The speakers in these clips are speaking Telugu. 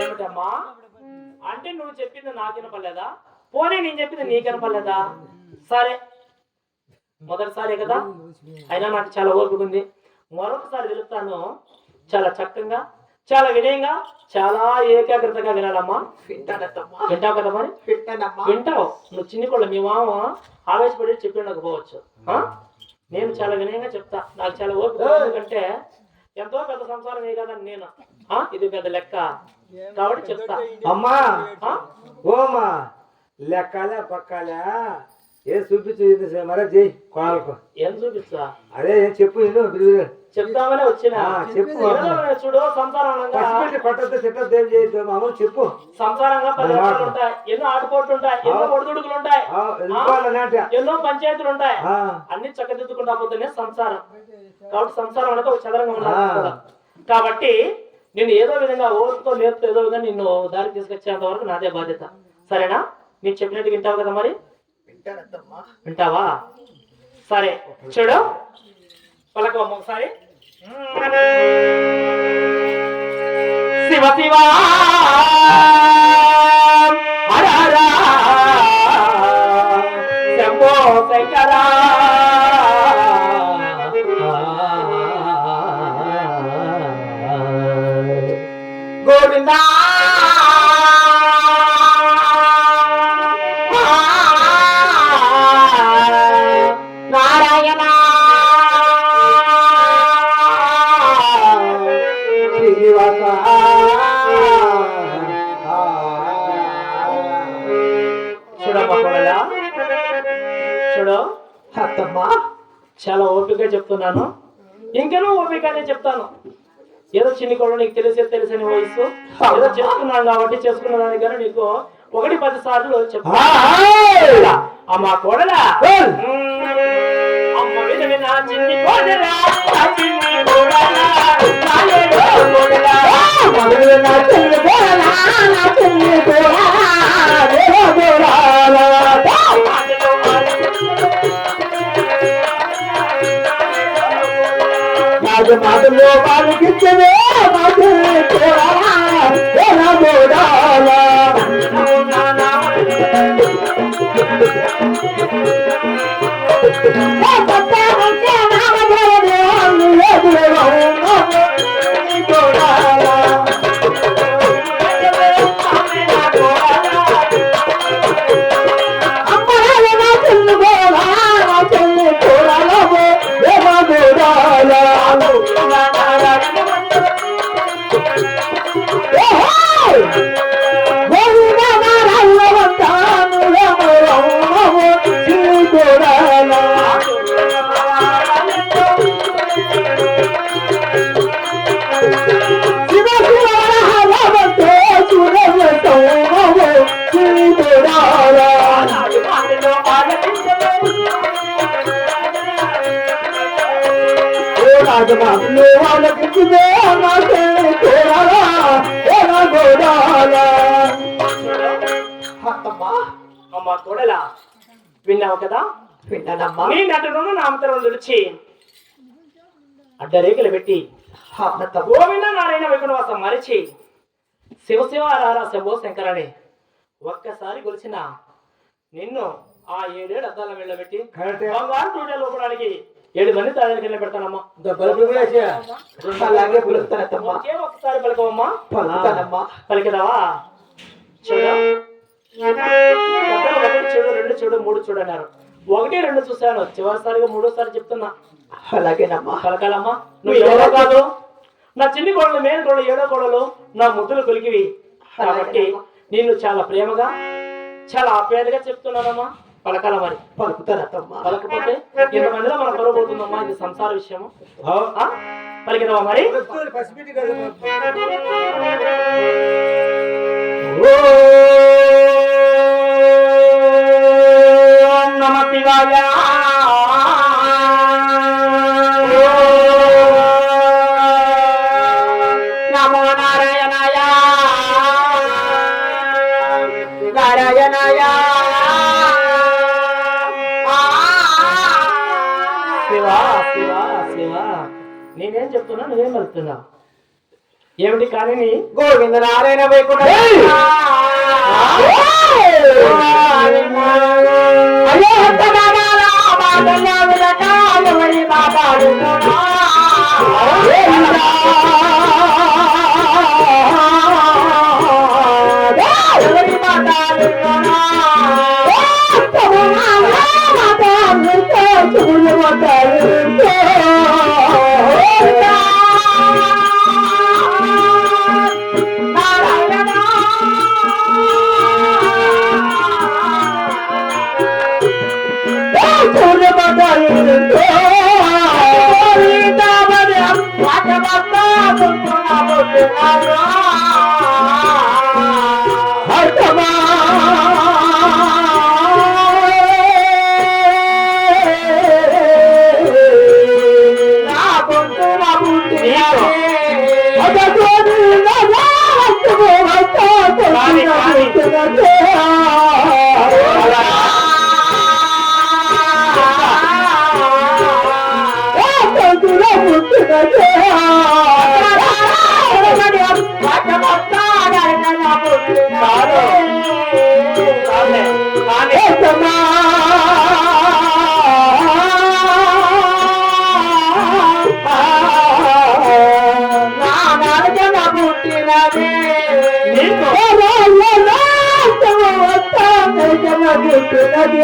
ఏమిటమ్మా అంటే నువ్వు చెప్పింది నాకు వినపడలేదా? పోనీ నేను చెప్పింది నీకు వినపడలేదా? సరే మొదటిసారి కదా, అయినా నాకు చాలా ఓపిక ఉంది. మరొకసారి వెళుతాను. చాలా చక్కగా, చాలా వినయంగా, చాలా ఏకాగ్రతగా వినాలమ్మా. వింటావు కదా మరి? వింటావు. నువ్వు చిన్ని కూడా మీ మామ ఆవేశపడి చెప్పి ఉండకపోవచ్చు. నేను చాలా వినయంగా చెప్తా. నాకు చాలా ఓపిక, ఎందుకంటే ఎంతో పెద్ద సంసారం ఏ కదని నేను ఇది పెద్ద లెక్క కాబట్టి చెప్తా. అమ్మా ఓమా లెక్కాలే పక్కాలే ఏం చూపించు మరే చెయ్యి కోళ్ళకు. ఏం చూపిస్తా? అదే ఏం చెప్పు. చెప్తామనే వచ్చినా. చెప్పు. చూడు, సంసారంగా ఏం చేయొద్దు మామూలు చెప్పు. సంసారంగా పరివర్తనలు ఉంటాయి, ఎన్నో ఆటుపోట్లు ఉంటాయి, ఎన్నో ఒడిదుడుకులు ఉంటాయి, ఎన్నో పంచాయతీలు ఉంటాయి. అన్ని చక్కదిద్దుకుంటా పోతేనే సంసారం. కాబట్టి సంసారం అనేది ఒక చదరంగా ఉండాలి. కాబట్టి నేను ఏదో విధంగా ఓర్పుతో నేర్పుతో ఏదో విధంగా నిన్ను దారి తీసుకొచ్చేంత వరకు నాదే బాధ్యత. సరేనా? నేను చెప్పినట్టు వింటావు కదా మరి? వింటావా? సరే చూడు, పలకమ్మ ఒకసారి. శివ శివ శంభో శంకరా గోవిందా నారాయణ శ్రీనివాస. చూడు అత్తమ్మా, చాలా ఓపికగా చెప్తున్నాను. ఇంకనూ ఓపికనే చెప్తాను. ఏదో చిన్ని కూడా నీకు తెలిసని వయసు ఏదో చేసుకున్నాను కాబట్టి చేసుకున్న దానికి కానీ నీకు 1-10 సార్లు చెప్తా. అమ్మా కోడలా, అమ్మ విధవినా చిన్ని కోడలా, చిన్ని కోడలా, మాటలో పాలికించవే అమ్మా కోడలా, విన్నావు కదా? విన్నానమ్మా. నీ నటులను నామతరం నిలిచి అడ్డరేఖలు పెట్టి గోవింద నారాయణ వైకుంఠవాసం మరిచి శివశివ ఆరారా శంభో శంకరని ఒక్కసారి కొలిచిన నిన్ను ఆ 7 అద్దాల వెళ్ళబెట్టి బంగారు తూట లోపడానికి 7 మంది తాజాల కింద పెడతానమ్మా. అలాగే పిలుస్తానమ్మా. ఒక్కసారి పలకవమ్మా. పలికిదావా? చూడు, చూడు, 2 చూడు, 3 చూడు అన్నారు. 1, 2 చూశాను, చివరిసారిగా 3వసారి చెప్తున్నా. అలాగేనమ్మా. పలకాలమ్మా. నువ్వు ఎవరో కాదు, నా చిన్ని కోడలు, మేలు కోడలు, 7వ కోడలు, నా ముద్దులు కొలికివి. కాబట్టి నిన్ను చాలా ప్రేమగా, చాలా ఆప్యాయతగా చెప్తున్నానమ్మా. పలకాల మరి? పలుకుతానమ్మా. పలకపోతే ఇంతమందిలో మన పొరబోతుందమ్మా. ఇది సంసార విషయము. పలికిదావా మరి? ఓం నమః శివాయ. నమో నారాయణాయ నారాయణాయ. శివ శివ శివ. నేనేం చెప్తున్నా, నువ్వేం వెళ్తున్నావు? ఏమిటి కానీ గోవింద నారాయణ వైకుంఠ అది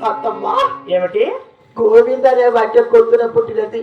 అత్తమ్మా ఏమిటి గోవింద అనే వాక్యం కొడుతున్న పుట్టినది